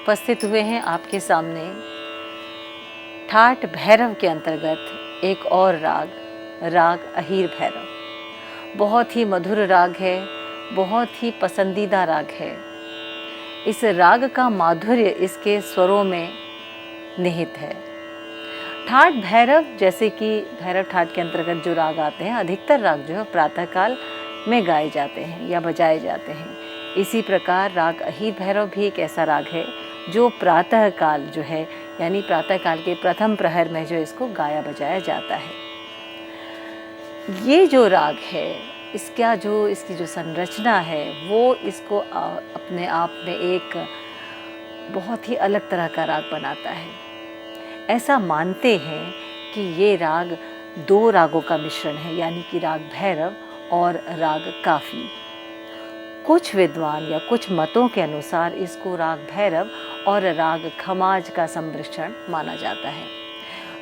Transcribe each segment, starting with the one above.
उपस्थित हुए हैं आपके सामने ठाट भैरव के अंतर्गत एक और राग, राग अहीर भैरव। बहुत ही मधुर राग है, बहुत ही पसंदीदा राग है। इस राग का माधुर्य इसके स्वरों में निहित है। ठाट भैरव, जैसे कि भैरव ठाट के अंतर्गत जो राग आते हैं, अधिकतर राग जो है प्रातःकाल में गाए जाते हैं या बजाए जाते हैं। इसी प्रकार राग अहीर भैरव भी एक ऐसा राग है जो प्रातःकाल जो है, यानी प्रातःकाल के प्रथम प्रहर में जो इसको गाया बजाया जाता है। ये जो राग है, इसकी जो संरचना है, वो इसको अपने आप में एक बहुत ही अलग तरह का राग बनाता है। ऐसा मानते हैं कि ये राग दो रागों का मिश्रण है, यानी कि राग भैरव और राग काफी। कुछ विद्वान या कुछ मतों के अनुसार इसको राग भैरव और राग खमाज का सम्मिश्रण माना जाता है।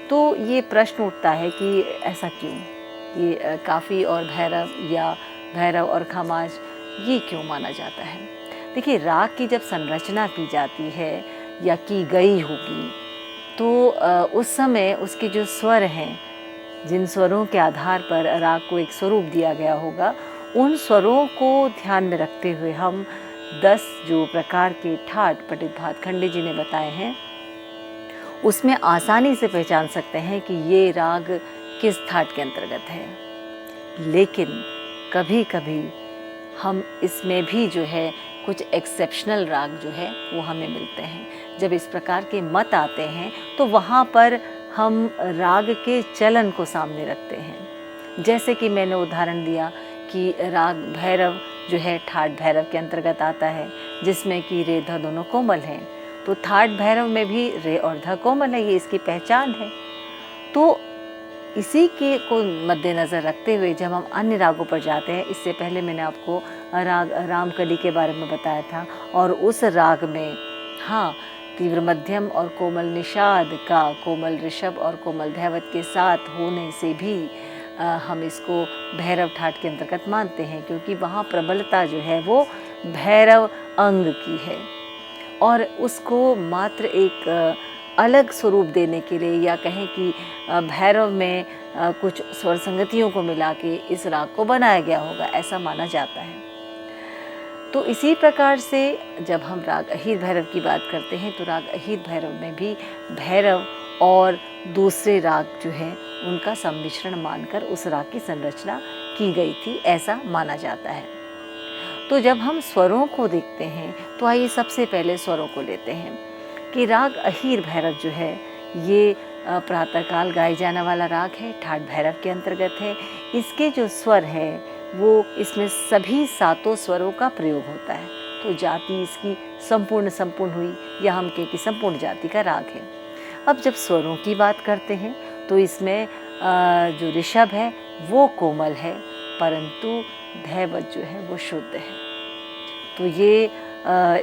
तो ये प्रश्न उठता है कि ऐसा क्यों, ये काफ़ी और भैरव या भैरव और खमाज ये क्यों माना जाता है। देखिए, राग की जब संरचना की जाती है या की गई होगी तो उस समय उसके जो स्वर हैं, जिन स्वरों के आधार पर राग को एक स्वरूप दिया गया होगा, उन स्वरों को ध्यान में रखते हुए हम 10 जो प्रकार के ठाट पठित भातखंडे जी ने बताए हैं, उसमें आसानी से पहचान सकते हैं कि ये राग किस ठाट के अंतर्गत है। लेकिन कभी कभी हम इसमें भी जो है कुछ एक्सेप्शनल राग जो है वो हमें मिलते हैं। जब इस प्रकार के मत आते हैं तो वहाँ पर हम राग के चलन को सामने रखते हैं। जैसे कि मैंने उदाहरण दिया कि राग भैरव जो है ठाट भैरव के अंतर्गत आता है, जिसमें कि रे ध दोनों कोमल हैं। तो ठाट भैरव में भी रे और ध कोमल है, ये इसकी पहचान है। तो इसी के को मद्देनज़र रखते हुए जब हम अन्य रागों पर जाते हैं, इससे पहले मैंने आपको राग रामकली के बारे में बताया था, और उस राग में तीव्र मध्यम और कोमल निषाद का कोमल ऋषभ और कोमल धैवत के साथ होने से भी हम इसको भैरव ठाट के अंतर्गत मानते हैं, क्योंकि वहाँ प्रबलता जो है वो भैरव अंग की है। और उसको मात्र एक अलग स्वरूप देने के लिए, या कहें कि भैरव में कुछ स्वर संगतियों को मिला के इस राग को बनाया गया होगा, ऐसा माना जाता है। तो इसी प्रकार से जब हम राग अहीर भैरव की बात करते हैं, तो राग अहीर भैरव में भी भैरव और दूसरे राग जो हैं उनका सम्मिश्रण मानकर उस राग की संरचना की गई थी, ऐसा माना जाता है। तो जब हम स्वरों को देखते हैं तो आइए सबसे पहले स्वरों को लेते हैं कि राग अहीर भैरव जो है ये प्रातःकाल गाए जाने वाला राग है, ठाट भैरव के अंतर्गत है। इसके जो स्वर है वो, इसमें सभी 7 स्वरों का प्रयोग होता है। तो जाति इसकी संपूर्ण हुई, या हम कहें कि संपूर्ण जाति का राग है। अब जब स्वरों की बात करते हैं तो इसमें जो ऋषभ है वो कोमल है, परंतु धैवत जो है वो शुद्ध है। तो ये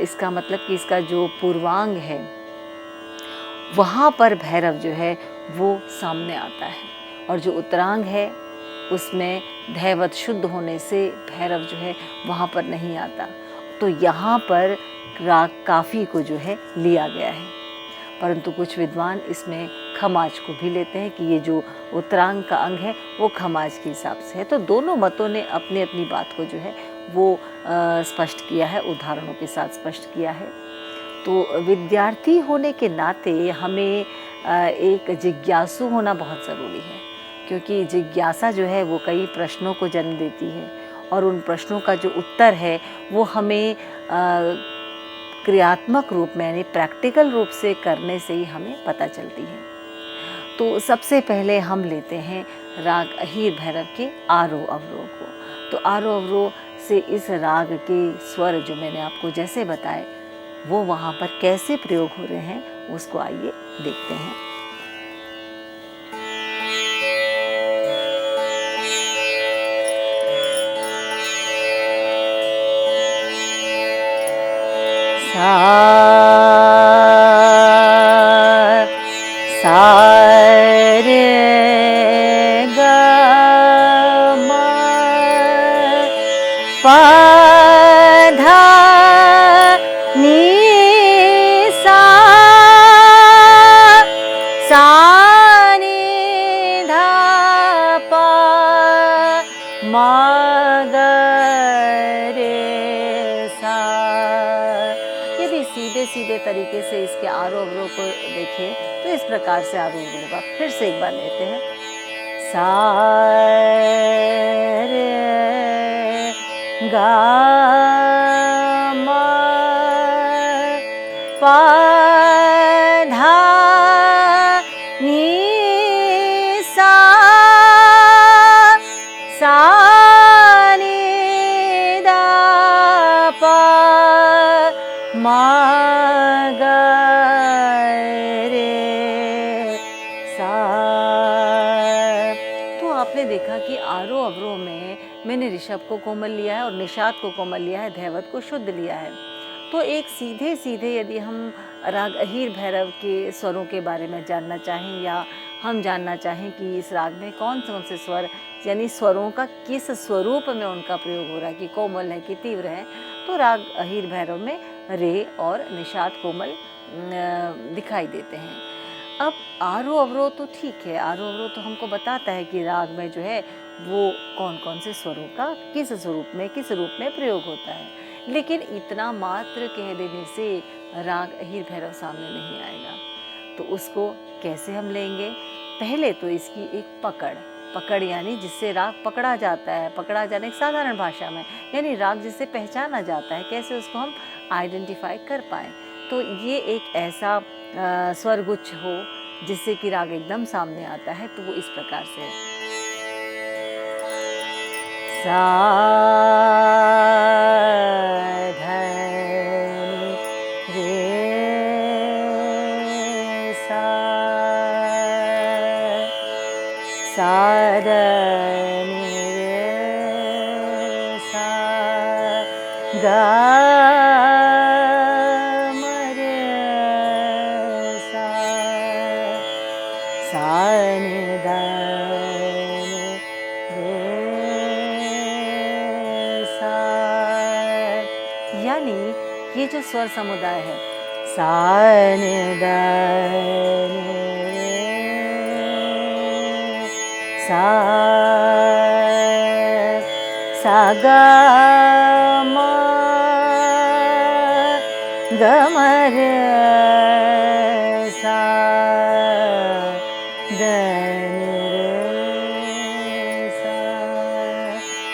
इसका मतलब कि इसका जो पूर्वांग है वहाँ पर भैरव जो है वो सामने आता है, और जो उत्तरांग है उसमें धैवत शुद्ध होने से भैरव जो है वहाँ पर नहीं आता। तो यहाँ पर राग काफ़ी को जो है लिया गया है, परंतु कुछ विद्वान इसमें खमाज को भी लेते हैं कि ये जो उत्तरांग का अंग है वो खमाज के हिसाब से है। तो दोनों मतों ने अपनी अपनी बात को जो है वो स्पष्ट किया है, उदाहरणों के साथ स्पष्ट किया है। तो विद्यार्थी होने के नाते हमें एक जिज्ञासु होना बहुत ज़रूरी है, क्योंकि जिज्ञासा जो है वो कई प्रश्नों को जन्म देती है, और उन प्रश्नों का जो उत्तर है वो हमें क्रियात्मक रूप में, यानी प्रैक्टिकल रूप से करने से ही हमें पता चलती है। तो सबसे पहले हम लेते हैं राग अहीर भैरव के आरोह अवरोह को। तो आरोह अवरोह से इस राग के स्वर जो मैंने आपको जैसे बताए वो वहाँ पर कैसे प्रयोग हो रहे हैं उसको आइए देखते हैं। सा रे ग म पा धा नी सा मा ग रे सा। यदि सीधे सीधे तरीके से इसके आरोह अवरोह को देखें तो इस प्रकार से आरोह अवरोह होगा। फिर से एक बार लेते हैं। सा रे गा मा पा धा नी सा सा नी दा पा मा गा रे सा। तो आपने देखा कि आरोह अवरोह में मैंने ऋषभ को कोमल लिया है और निषाद को कोमल लिया है, धैवत को शुद्ध लिया है। तो एक सीधे सीधे यदि हम राग अहीर भैरव के स्वरों के बारे में जानना चाहें या हम जानना चाहें कि इस राग में कौन से स्वर यानी स्वरों का किस स्वरूप में उनका प्रयोग हो रहा है, कि कोमल है कि तीव्र है, तो राग अहीर भैरव में रे और निषाद कोमल दिखाई देते हैं। अब आरोह अवरोह तो ठीक है, आरोह अवरोह तो हमको बताता है कि राग में जो है वो कौन कौन से स्वरों का किस स्वरूप में किस रूप में प्रयोग होता है, लेकिन इतना मात्र कह देने से राग अहीर भैरव सामने नहीं आएगा। तो उसको कैसे हम लेंगे? पहले तो इसकी एक पकड़ यानी जिससे राग पकड़ा जाता है, पकड़ा जाने की साधारण भाषा में यानी राग जिससे पहचाना जाता है, कैसे उसको हम आइडेंटिफाई कर पाएँ। तो ये एक ऐसा स्वरगुच्छ हो जिससे कि राग एकदम सामने आता है, तो वो इस प्रकार से है। सा धनि रे सा सा धनि रे सा गा म रे सा सा नि दा यानी ये जो स्वर समुदाय है सा नि दा नि सा सा गा म ग म रे सा द नि रे सा।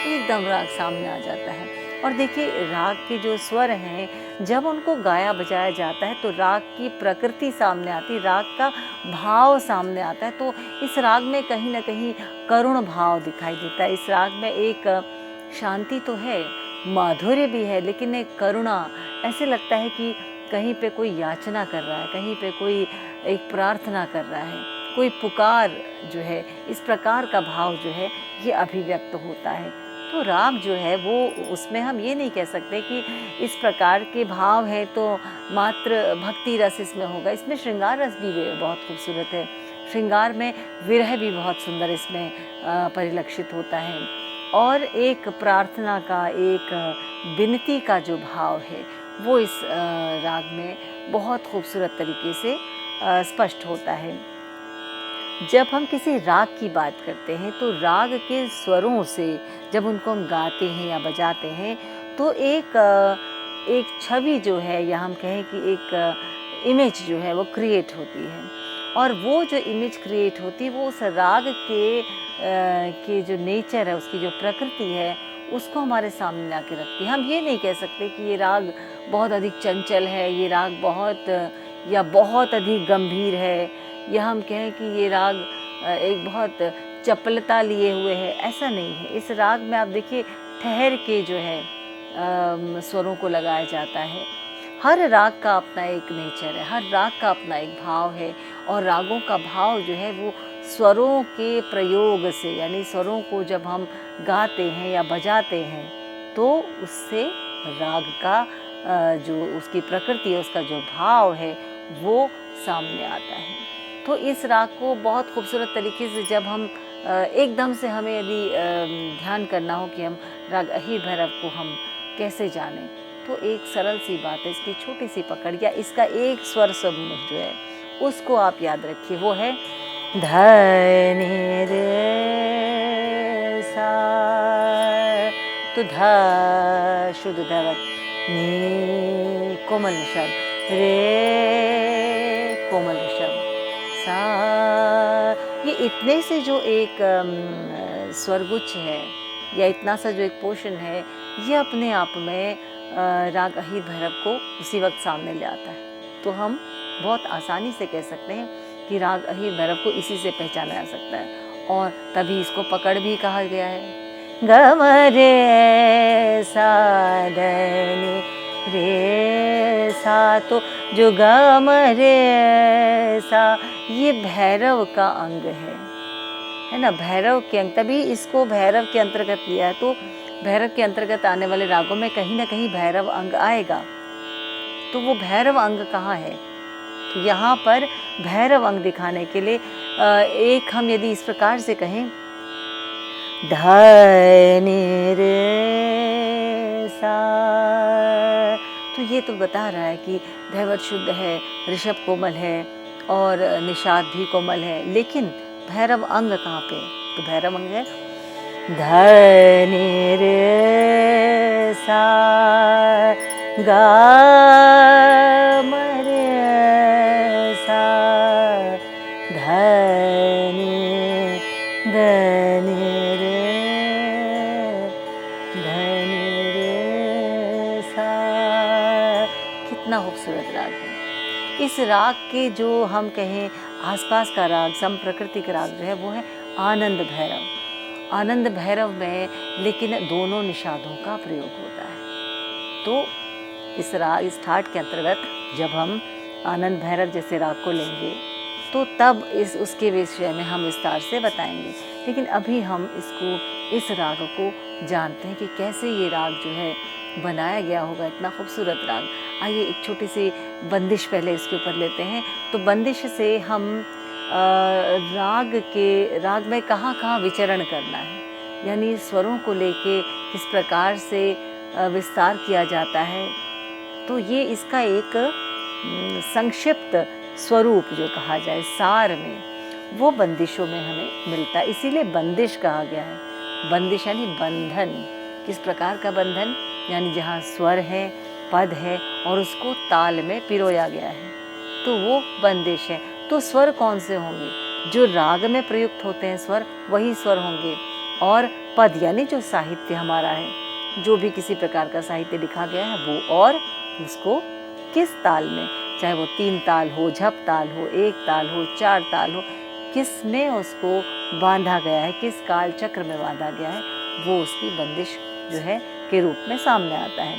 एकदम राग सामने आ जाता है। और देखिए राग के जो स्वर हैं जब उनको गाया बजाया जाता है तो राग की प्रकृति सामने आती है, राग का भाव सामने आता है। तो इस राग में कहीं ना कहीं करुण भाव दिखाई देता है। इस राग में एक शांति तो है, माधुर्य भी है, लेकिन एक करुणा, ऐसे लगता है कि कहीं पे कोई याचना कर रहा है, कहीं पे कोई एक प्रार्थना कर रहा है, कोई पुकार जो है, इस प्रकार का भाव जो है ये अभिव्यक्त होता है। तो राग जो है वो उसमें हम ये नहीं कह सकते कि इस प्रकार के भाव है तो मात्र भक्ति रस इसमें होगा। इसमें श्रृंगार रस भी बहुत खूबसूरत है, श्रृंगार में विरह भी बहुत सुंदर इसमें परिलक्षित होता है। और एक प्रार्थना का, एक विनती का जो भाव है वो इस राग में बहुत खूबसूरत तरीके से स्पष्ट होता है। जब हम किसी राग की बात करते हैं तो राग के स्वरों से जब उनको हम गाते हैं या बजाते हैं तो एक छवि जो है या हम कहें कि एक इमेज जो है वो क्रिएट होती है। और वो जो इमेज क्रिएट होती है वो उस राग के जो नेचर है, उसकी जो प्रकृति है, उसको हमारे सामने ला के रखती है। हम ये नहीं कह सकते कि ये राग बहुत अधिक चंचल है, ये राग बहुत अधिक गंभीर है, या हम कहें कि ये राग एक बहुत चपलता लिए हुए है, ऐसा नहीं है। इस राग में आप देखिए ठहर के जो है स्वरों को लगाया जाता है। हर राग का अपना एक नेचर है, हर राग का अपना एक भाव है, और रागों का भाव जो है वो स्वरों के प्रयोग से, यानी स्वरों को जब हम गाते हैं या बजाते हैं तो उससे राग का जो उसकी प्रकृति है, उसका जो भाव है वो सामने आता है। तो इस राग को बहुत खूबसूरत तरीके से जब हम एकदम से हमें यदि ध्यान करना हो कि हम राग अहीर भैरव को हम कैसे जानें, तो एक सरल सी बात है, इसकी छोटी सी पकड़ या इसका एक स्वर समूह जो है उसको आप याद रखिए, वो है ध नि रे सा। तो ध शुद्ध धवत, नी कोमल ऋषभ, रे कोमल ऋषभ, सा। ये इतने से जो एक स्वरगुच्छ है या इतना सा जो एक पोर्शन है, ये अपने आप में राग अहीर भैरव को उसी वक्त सामने ले आता है। तो हम बहुत आसानी से कह सकते हैं कि राग अहीर भैरव को इसी से पहचाना जा सकता है, और तभी इसको पकड़ भी कहा गया है। गम रे सा ध रे सा, तो जो गम रे सा ये भैरव का अंग है ना, भैरव के अंग, तभी इसको भैरव के अंतर्गत लिया है। तो भैरव के अंतर्गत आने वाले रागों में कहीं ना कहीं भैरव अंग आएगा। तो वो भैरव अंग कहाँ है? तो यहाँ पर भैरव अंग दिखाने के लिए एक हम यदि इस प्रकार से कहें, ध नि रे सा, तो ये तो बता रहा है कि धैवत शुद्ध है, ऋषभ कोमल है और निषाद भी कोमल है, लेकिन भैरव अंग कहाँ पे? तो भैरव अंग है ध नि रे सा, गा म रे सा, ध नि रे सा। कितना खूबसूरत राग है। इस राग के जो हम कहें आसपास का राग, सम प्रकृतिक राग जो है वो है आनंद भैरव। आनंद भैरव में लेकिन दोनों निषादों का प्रयोग होता है। तो इस राग, इस ठाट के अंतर्गत जब हम आनंद भैरव जैसे राग को लेंगे तो तब उसके विषय में हम विस्तार से बताएंगे। लेकिन अभी हम इस राग को जानते हैं कि कैसे ये राग जो है बनाया गया होगा, इतना खूबसूरत राग। आइए एक छोटी सी बंदिश पहले इसके ऊपर लेते हैं। तो बंदिश से हम राग में कहाँ कहाँ विचरण करना है, यानी स्वरों को लेके किस प्रकार से विस्तार किया जाता है, तो ये इसका एक संक्षिप्त स्वरूप जो कहा जाए सार में, वो बंदिशों में हमें मिलता है। इसीलिए बंदिश कहा गया है। बंदिश यानी बंधन। किस प्रकार का बंधन? यानी जहाँ स्वर है, पद है और उसको ताल में पिरोया गया है, तो वो बंदिश है। तो स्वर कौन से होंगे? जो राग में प्रयुक्त होते हैं स्वर, वही स्वर होंगे। और पद यानी जो साहित्य हमारा है, जो भी किसी प्रकार का साहित्य लिखा गया है वो, और उसको किस ताल में, चाहे वो 3 ताल हो, झप ताल हो, 1 ताल हो, 4 ताल हो, किस में उसको बांधा गया है, किस काल चक्र में बांधा गया है, वो उसकी बंदिश जो है के रूप में सामने आता है।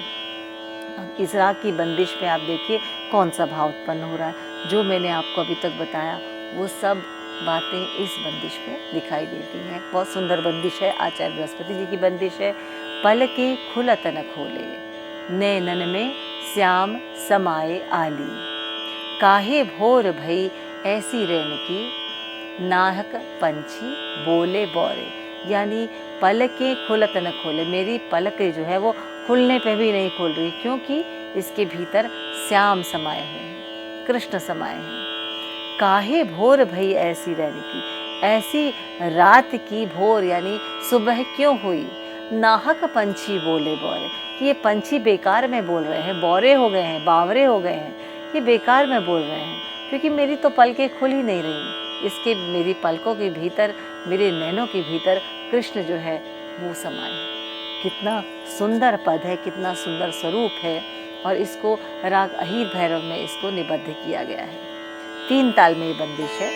इस राग की बंदिश में आप देखिए कौन सा भाव उत्पन्न हो रहा है। जो मैंने आपको अभी तक बताया वो सब बातें इस बंदिश में दिखाई देती हैं। बहुत सुंदर बंदिश है, आचार्य बृहस्पति जी की बंदिश है। पलके खुलत न खोले, नैनन में श्याम समाये आली, काहे भोर भई ऐसी रैन की, नाहक पंछी बोले बोरे। यानी पलकें खुलत न खोले, मेरी पलकें जो है वो खुलने पे भी नहीं खोल रही, क्योंकि इसके भीतर श्याम समाये हुए हैं, कृष्ण समाये हैं। काहे भोर भई ऐसी रहने की, ऐसी रात की भोर यानी सुबह क्यों हुई। नाहक पंछी बोले बोरे, कि ये पंछी बेकार में बोल रहे हैं, बोरे हो गए हैं, बावरे हो गए हैं, ये बेकार में बोल रहे हैं, क्योंकि मेरी तो पलकें खुल ही नहीं रही। इसके मेरी पलकों के भीतर, मेरे नैनों के भीतर कृष्ण जो है वो समाये हैं। कितना सुंदर पद है, कितना सुंदर स्वरूप है, और इसको राग अहीर भैरव में इसको निबद्ध किया गया है। 3 ताल में ये बंदिश है।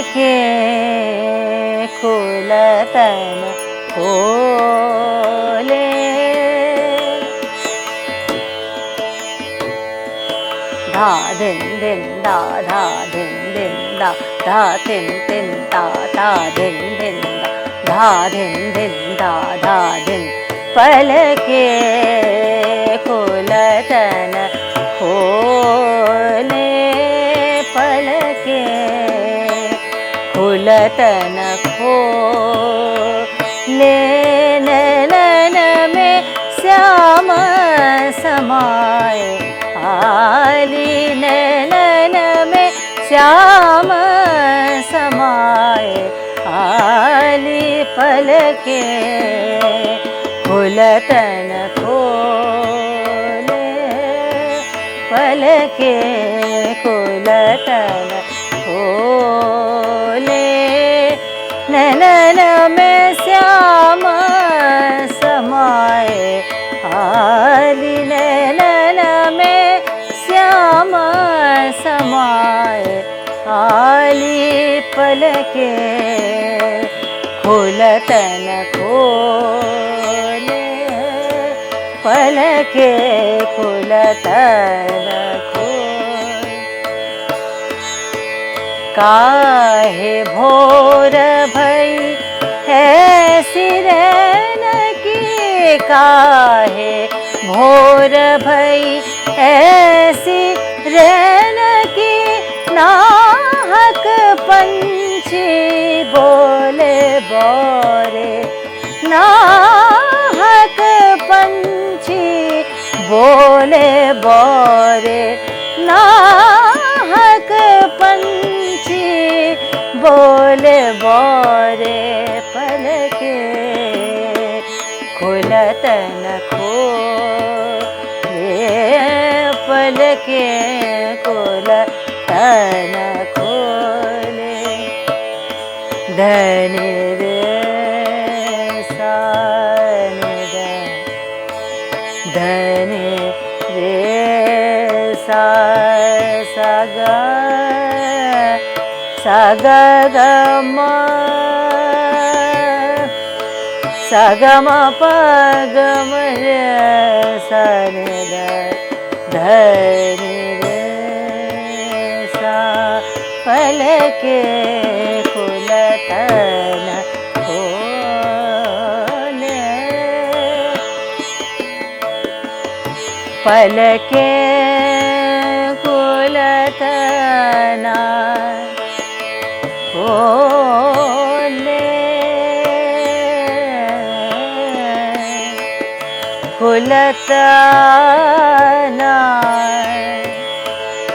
के खुलतन खोले। धा धिन धिन धा धा धिन धिन धा धा धिन धिन धा धा धिन धिन धा धिन धिन धा धा धिन। पल के खुलतन खोले, पल के खुलतन खोले। नैनन में श्याम समाए आली, नैनन में श्याम समाए आली। पल के खुलतन खोले, पल के खुलतन खोले। नैनन में श्याम समाए आली, नैनन में श्याम समाए आली। पल के खुलतन खोले, पल के खुलतन खोले। काहे भोर भई ऐसी रैन की, काहे भोर भई ऐसी रैन की। नाहक पंछी बोले बोरे, नाहक पंछी बोले बोरे, नाहक पंछी बोले बोरे। पल के खुलतन खोले, पल के खुलतन खोले। धनि रे सा नि ध, धनि रे सा सा ग सा ग ग म सा ग म प ग म रे सा नि ध। धनि रे सा पल के खुलतन खोले, पल के खुलतन खोले। खुलतन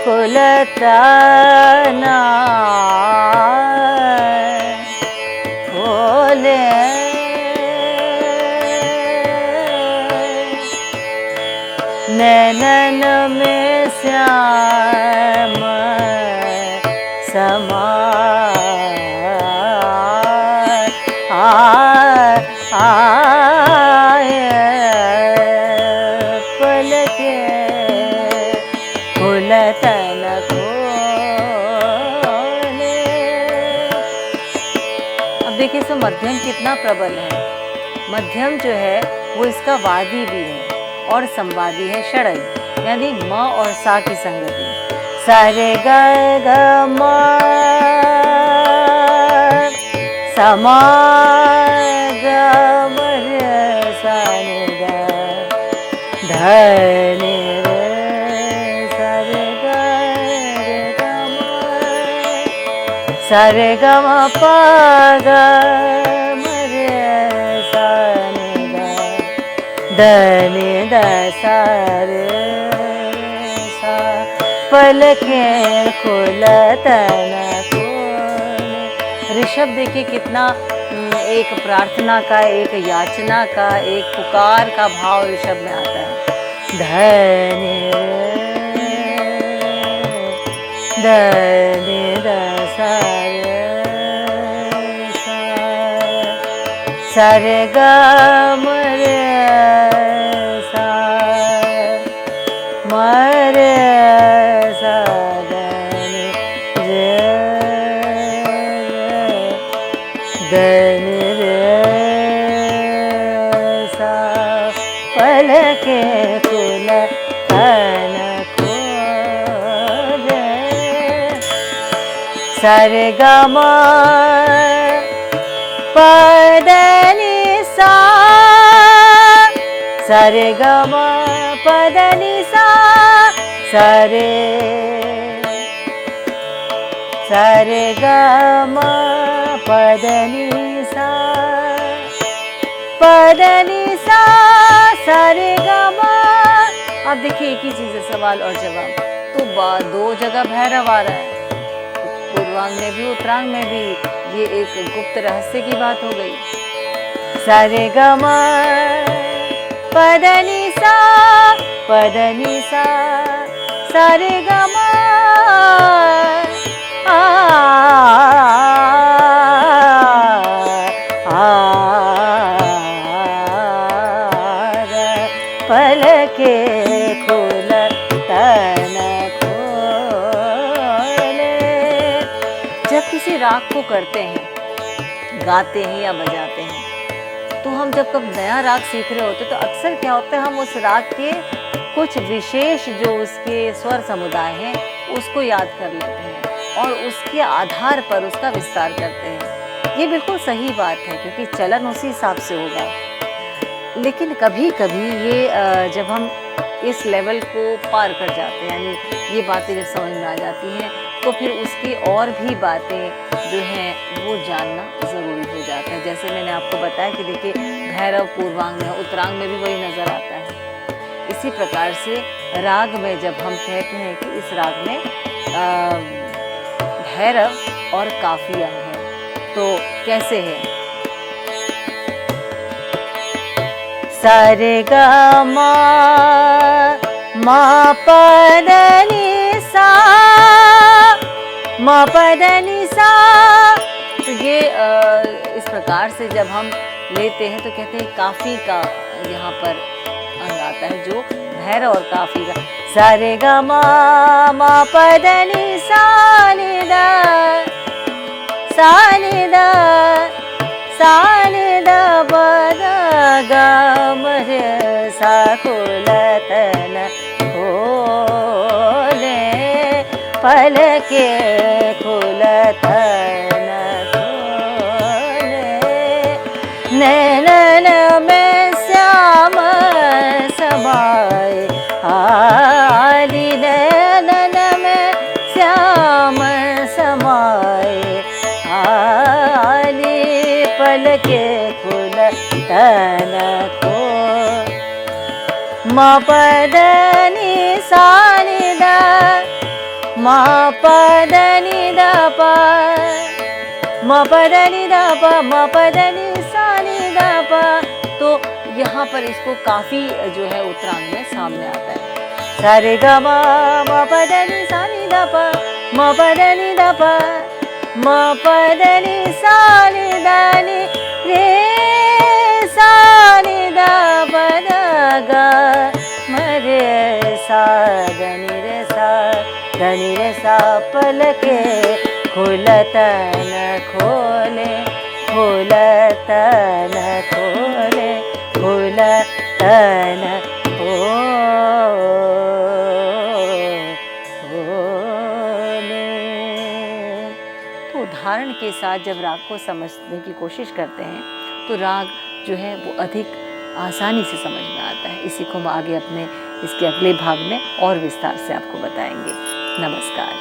खुलतन खोले। नैनन में श्याम समाए आए। पल के खुलतन खोले। अब देखिए इसमें मध्यम कितना प्रबल है। मध्यम जो है वो इसका वादी भी है और संवादी है, षडज, यानी म और सा की संगति। सा रे ग ग म समा ग म रे सा नि ग। धनि रे सा रे ग म सा रे ग म प ग म रे सा नि ग। धनि द सा रे सा पल के खुलतन खोले। ऋषभ देखिए कितना एक प्रार्थना का, एक याचना का, एक पुकार का भाव ऋषभ में आता है। धनि धनि द सा रे सा सा रे ग म रे सा म रे सा धनि रे नि रे सा पलके खुलतन खोले सारे गा मा पद नि सा सारे गा मा पद नि सा सारे सारे गा मा पद नि सा पद नि सा सारे गा मा। अब देखिए एक ही चीज है, सवाल और जवाब। तो दो जगह भैरव आ रहा है, पूर्वांग में भी उत्तरांग में भी। ये एक गुप्त रहस्य की बात हो गई। सारे गा मा पद नि सा सारे गा मा पलके खुलतन खोले। जब किसी राग को करते हैं, गाते हैं या बजाते हैं, तो हम जब नया राग सीख रहे होते तो अक्सर क्या होता है, हम उस राग के कुछ विशेष जो उसके स्वर समुदाय हैं उसको याद कर लेते हैं और उसके आधार पर उसका विस्तार करते हैं। ये बिल्कुल सही बात है क्योंकि चलन उसी हिसाब से होगा। लेकिन कभी कभी ये जब हम इस लेवल को पार कर जाते हैं, यानी ये बातें जब समझ में आ जाती हैं, तो फिर उसकी और भी बातें जो हैं वो जानना ज़रूरी हो जाता है। जैसे मैंने आपको बताया कि देखिए भैरव पूर्वांग में, उत्तरांग में भी वही नज़र आता है। इसी प्रकार से राग में जब हम कहते हैं कि इस राग में भैरव और काफी अंग है, तो कैसे है? सारे गा मा पद नि सा तो ये इस प्रकार से जब हम लेते हैं तो कहते हैं काफी का यहाँ पर अंग आता है, जो भैरव और काफी का। सारे गा मा पद नि सा नि दा पद गा रे सा खुलतन खोले पलके खुलतन खोले नैनन में श्याम समाए आली नैनन में श्याम समाए आली पलके खुलतन खो मा पद नि सा नि दा मा पद नि दा पा मा पद नि दा पा मा पद नि सा नि दा पा। तो यहाँ पर इसको काफी जो है उत्तरांग में सामने आता है। सारे गा मा पद नि सा नि दा पा मा पद नि दा पा मा पद नि सा नि दा नि रे सा नि दा पद गा मरे सा धनि रे सा पलके खुलतन खोले खुलतन खोले खुलतन खोले। तो उदाहरण के साथ जब राग को समझने की कोशिश करते हैं तो राग जो है वो अधिक आसानी से समझ में आता है। इसी को हम आगे अपने इसके अगले भाग में और विस्तार से आपको बताएंगे। नमस्कार।